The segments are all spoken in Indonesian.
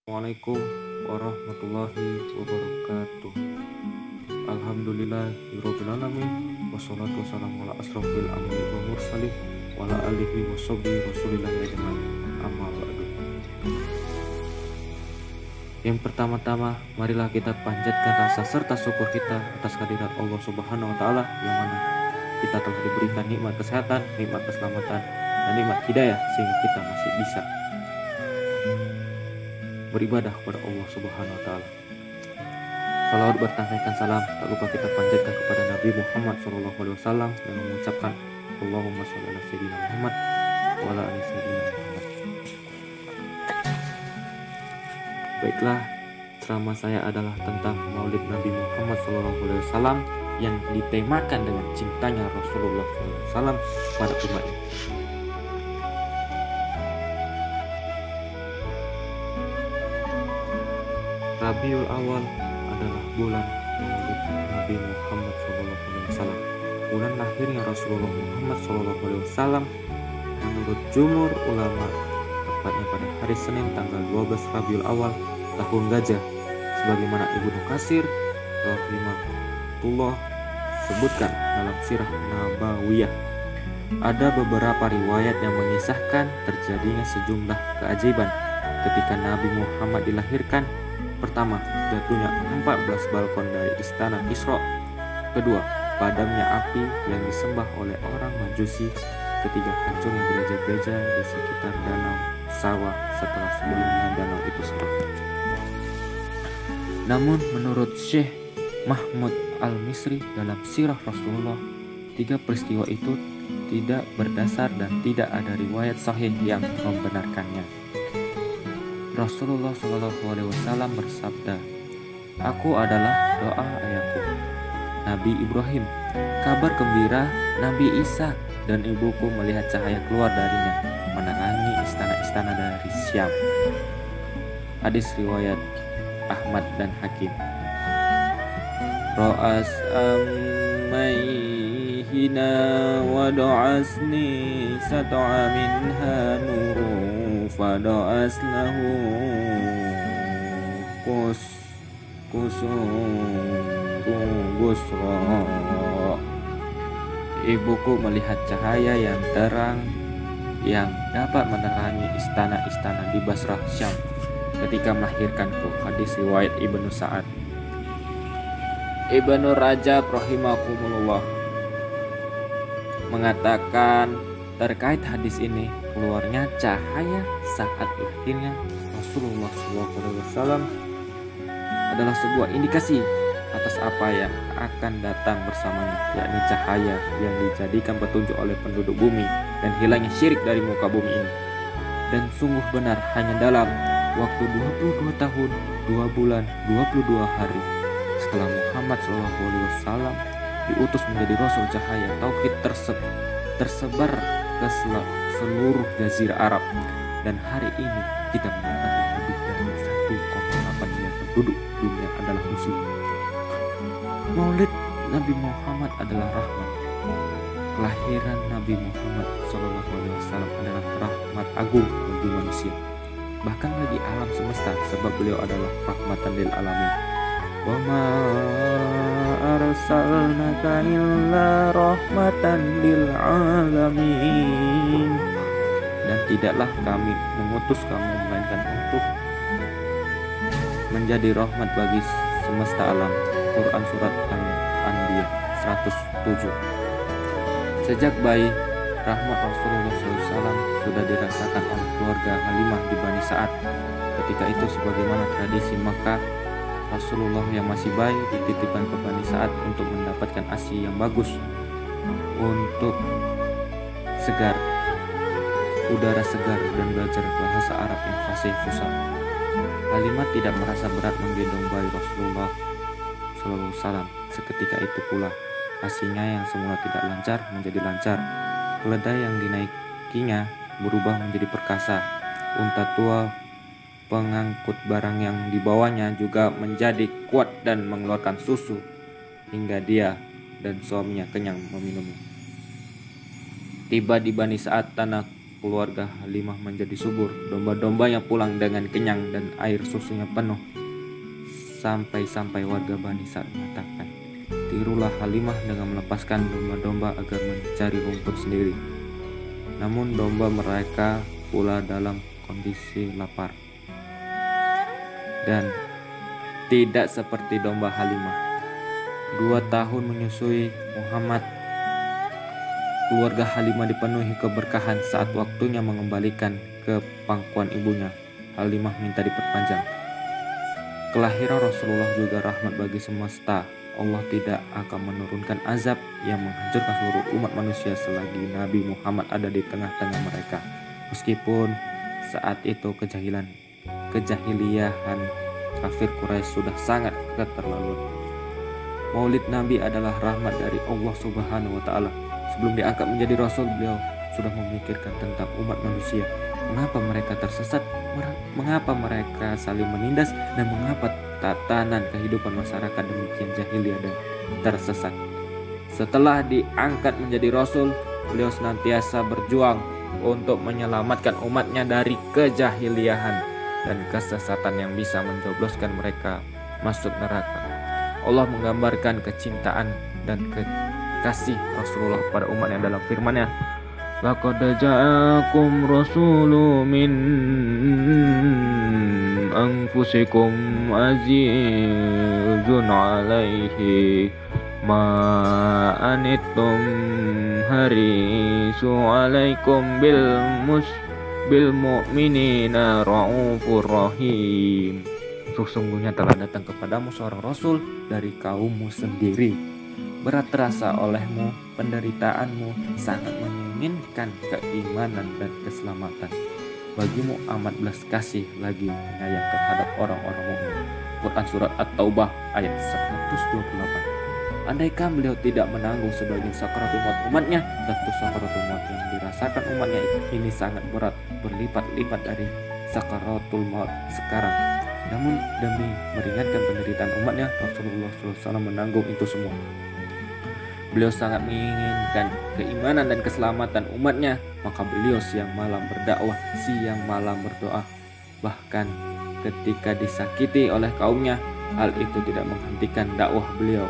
Assalamualaikum warahmatullahi wabarakatuh. Alhamdulillahirabbil alamin wassalatu wassalamu ala asrofil anbiya'i wal mursalin wa ala alihi washabbihi rasulillahi ajmain. Amma ba'du. Yang pertama-tama, marilah kita panjatkan rasa serta syukur kita atas kehadirat Allah Subhanahu wa taala yang mana kita telah diberikan nikmat kesehatan, nikmat keselamatan, dan nikmat hidayah sehingga kita masih bisa beribadah kepada Allah Subhanahu wa taala. Salawat bertampaikan salam tak lupa kita panjatkan kepada Nabi Muhammad SAW dan mengucapkan Allahumma sholli ala sayyidina Muhammad wa ala ali sayyidina Muhammad. Baiklah, ceramah saya adalah tentang Maulid Nabi Muhammad SAW yang ditemakan dengan cintanya Rasulullah SAW pada umatnya. Rabiul Awal adalah bulan Maulid Nabi Muhammad SAW. Bulan lahirnya Rasulullah Muhammad SAW menurut jumhur ulama tepatnya pada hari Senin tanggal 12 Rabiul Awal tahun Gajah, sebagaimana Ibnu Katsir rahimahullah sebutkan dalam Sirah Nabawiyah. Ada beberapa riwayat yang mengisahkan terjadinya sejumlah keajaiban ketika Nabi Muhammad dilahirkan. Pertama, jatuhnya 14 balkon dari istana Kisra. Kedua, padamnya api yang disembah oleh orang Majusi. Ketiga, hancurnya gereja-gereja di sekitar danau Sawah setelah sebelumnya danau itu sempit. Namun menurut Syekh Mahmud Al-Misri dalam Sirah Rasulullah, tiga peristiwa itu tidak berdasar dan tidak ada riwayat sahih yang membenarkannya. Rasulullah SAW bersabda, "Aku adalah doa ayahku, Nabi Ibrahim, kabar gembira Nabi Isa, dan ibuku melihat cahaya keluar darinya, menerangi istana-istana dari Syam." Hadis riwayat Ahmad dan Hakim. Ro'as ammaihina wa do'asni sato'a minha nuru fado'as lahu busra. Ibuku melihat cahaya yang terang yang dapat menerangi istana-istana di Basrah, Syam ketika melahirkanku. Hadis riwayat Ibnu Sa'ad. Ibnu Rajab rahimahumullah mengatakan terkait hadis ini, keluarnya cahaya saat lahirnya Rasulullah SAW adalah sebuah indikasi atas apa yang akan datang bersamanya, yakni cahaya yang dijadikan petunjuk oleh penduduk bumi dan hilangnya syirik dari muka bumi ini. Dan sungguh benar, hanya dalam waktu 22 tahun, 2 bulan, 22 hari setelah Muhammad SAW diutus menjadi Rasul, cahaya tauhid tersebar ke seluruh jazirah Arab, dan hari ini kita mengetahui lebih dari 1,8 miliar penduduk dunia adalah muslim. Maulid Nabi Muhammad adalah rahmat. Kelahiran Nabi Muhammad SAW adalah rahmat agung bagi manusia, bahkan bagi alam semesta, sebab beliau adalah rahmatan lil alamin. Wa ma arsalnaka illa rahmatan lil alamin. Dan tidaklah kami mengutus kamu melainkan untuk menjadi rahmat bagi semesta alam. Quran Surat Al-Anbiya 107. Sejak bayi, rahmat Rasulullah SAW sudah dirasakan oleh keluarga Halimah di Bani Sa'ad. Ketika itu, sebagaimana tradisi Makkah, Rasulullah yang masih bayi dititipkan ke Bani Sa'ad untuk mendapatkan ASI yang bagus, untuk segar, udara segar, dan belajar bahasa Arab yang fasih fusah. Halimah tidak merasa berat menggendong bayi Rasulullah SAW. Seketika itu pula ASInya yang semula tidak lancar menjadi lancar. Keledai yang dinaikinya berubah menjadi perkasa. Unta tua pengangkut barang yang dibawanya juga menjadi kuat dan mengeluarkan susu hingga dia dan suaminya kenyang meminumnya. Tiba di Bani Sa'ad, tanah keluarga Halimah menjadi subur. Domba-dombanya pulang dengan kenyang dan air susunya penuh. Sampai-sampai warga Bani Sa'd mengatakan, tirulah Halimah dengan melepaskan domba-domba agar mencari rumput sendiri. Namun domba mereka pula dalam kondisi lapar. Dan tidak seperti domba Halimah. 2 tahun menyusui Muhammad, keluarga Halimah dipenuhi keberkahan. Saat waktunya mengembalikan ke pangkuan ibunya, Halimah minta diperpanjang. Kelahiran Rasulullah juga rahmat bagi semesta. Allah tidak akan menurunkan azab yang menghancurkan seluruh umat manusia selagi Nabi Muhammad ada di tengah-tengah mereka. Meskipun saat itu kejahiliahan kafir Quraisy sudah sangat keterlaluan. Maulid Nabi adalah rahmat dari Allah Subhanahu wa Ta'ala. Sebelum diangkat menjadi Rasul, beliau sudah memikirkan tentang umat manusia. Mengapa mereka tersesat? Mengapa mereka saling menindas? Dan mengapa tatanan kehidupan masyarakat demikian jahiliyah dan tersesat? Setelah diangkat menjadi Rasul, beliau senantiasa berjuang untuk menyelamatkan umatnya dari kejahiliahan dan kesesatan yang bisa menjebloskan mereka masuk neraka. Allah menggambarkan kecintaan dan kasih Rasulullah pada umatnya dalam firman-Nya, laqad ja'akum rasulun min anfusikum azizun 'alaihi ma anittum harisu 'alaikum bil mu'minina raufur rahim. Sesungguhnya telah datang kepadamu seorang Rasul dari kaummu sendiri. Berat terasa olehmu penderitaanmu, sangat menginginkan keimanan dan keselamatan. Bagimu amat belas kasih lagi penyayang terhadap orang-orang mukmin. Quran Surat At-Taubah ayat 128. Andaikan beliau tidak menanggung sebagian sakaratul maut umatnya, tentu sakaratul maut yang dirasakan umatnya ini sangat berat, berlipat-lipat dari sakaratul maut sekarang. Namun demi meringankan penderitaan umatnya, Rasulullah SAW menanggung itu semua. Beliau sangat menginginkan keimanan dan keselamatan umatnya, maka beliau siang malam berdakwah, siang malam berdoa. Bahkan ketika disakiti oleh kaumnya, hal itu tidak menghentikan dakwah beliau.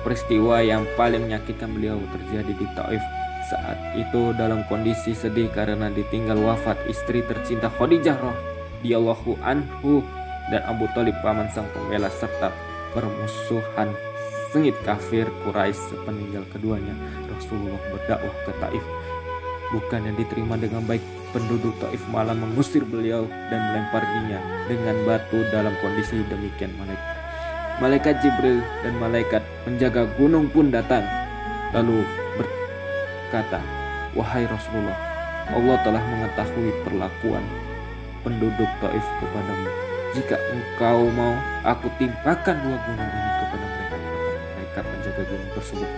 Peristiwa yang paling menyakitkan beliau terjadi di Taif. Saat itu dalam kondisi sedih karena ditinggal wafat istri tercinta Khadijah radhiyallahu anhu dan Abu Thalib paman sang pembela, serta permusuhan sengit kafir Quraisy sepeninggal keduanya. Rasulullah berdakwah ke Taif. Bukan yang diterima dengan baik. Penduduk Taif malah mengusir beliau dan melemparnya dengan batu. Dalam kondisi demikian, malaikat Jibril dan malaikat penjaga gunung pun datang, lalu berkata, wahai Rasulullah, Allah telah mengetahui perlakuan penduduk Taif kepadamu. Jika engkau mau, aku timpakan 2 gunung ini kepada mereka. Malaikat penjaga gunung tersebut,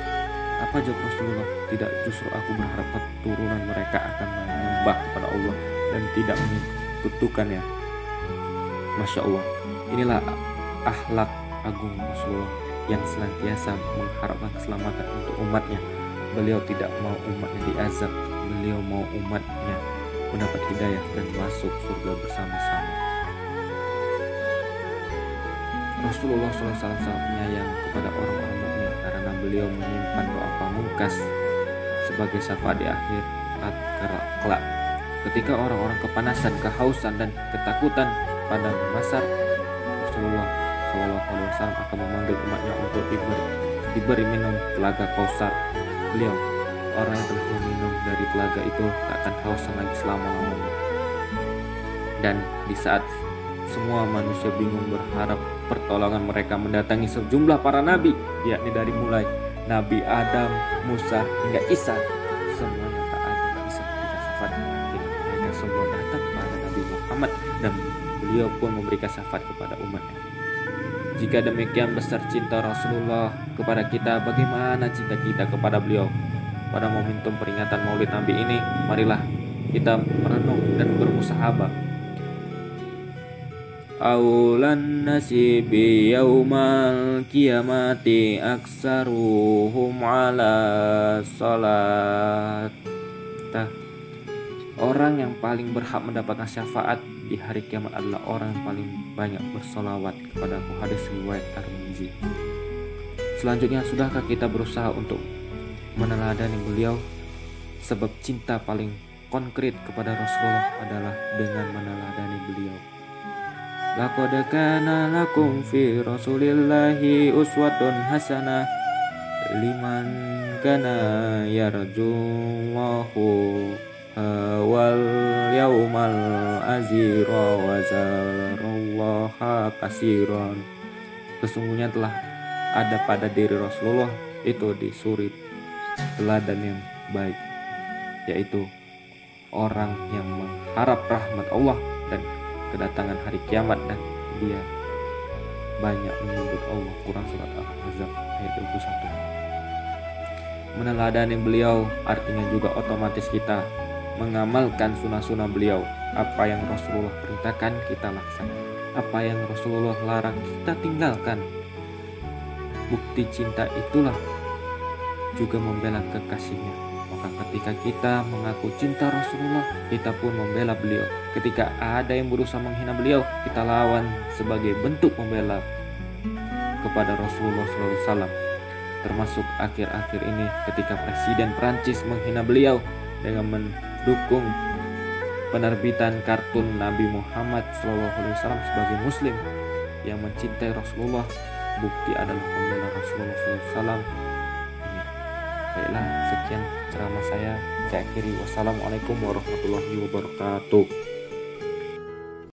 apa jawab Rasulullah? Tidak, justru aku berharap keturunan mereka akan menyembah kepada Allah dan tidak menyekutukannya. Masya Allah, inilah akhlak agung Rasulullah yang senantiasa mengharapkan keselamatan untuk umatnya. Beliau tidak mau umatnya diazab, beliau mau umatnya mendapat hidayah dan masuk surga bersama-sama. Rasulullah SAW sangat penyayang kepada orang-orang mukmin karena beliau menyimpan doa pamungkas sebagai syafaat di akhir kelak. Ketika orang-orang kepanasan, kehausan dan ketakutan pada masar, Rasulullah SAW akan memanggil umatnya untuk diberi minum telaga Kausar. Beliau, orang yang telah meminum dari telaga itu, tak akan hausan lagi selama-lamanya. Dan di saat semua manusia bingung berharap pertolongan, mereka mendatangi sejumlah para nabi, yakni dari mulai Nabi Adam, Musa hingga Isa. Semuanya tak ada yang bisa memberikan syafaat. Mereka semua datang pada Nabi Muhammad dan beliau pun memberikan syafaat kepada umatnya. Jika demikian besar cinta Rasulullah kepada kita, bagaimana cinta kita kepada beliau? Pada momentum peringatan Maulid Nabi ini, marilah kita merenung dan bermusahabah. Aulan nasi bi yaumal kiamati aksaruhum ala salat. Orang yang paling berhak mendapatkan syafaat di hari kiamat adalah orang yang paling banyak bersolawat kepada aku. Hadis riwayat Tirmidzi. Selanjutnya, sudahkah kita berusaha untuk meneladani beliau? Sebab cinta paling konkret kepada Rasulullah adalah dengan meneladani beliau. Laqad kana lakum fi Rasulillahi uswatun hasanah liman kana yarjullahu wal yaumal azira wa zarallaha kasiran. Sesungguhnya telah ada pada diri Rasulullah itu di suri teladan yang baik, yaitu orang yang mengharap rahmat Allah dan kedatangan hari kiamat, dan dia banyak menyebut Allah. Quran surat Al-Ahzab ayat 21. Meneladani beliau artinya juga otomatis kita mengamalkan sunnah-sunnah beliau. Apa yang Rasulullah perintahkan kita laksanakan, apa yang Rasulullah larang kita tinggalkan. Bukti cinta itulah juga membela kekasihnya. Maka ketika kita mengaku cinta Rasulullah, kita pun membela beliau. Ketika ada yang berusaha menghina beliau, kita lawan sebagai bentuk membela kepada Rasulullah SAW. Termasuk akhir-akhir ini ketika Presiden Prancis menghina beliau dengan mendukung penerbitan kartun Nabi Muhammad SAW sebagai Muslim yang mencintai Rasulullah. Bukti adalah pembela Rasulullah SAW. Baiklah, sekian ceramah saya. Saya akhiri. Wassalamualaikum warahmatullahi wabarakatuh.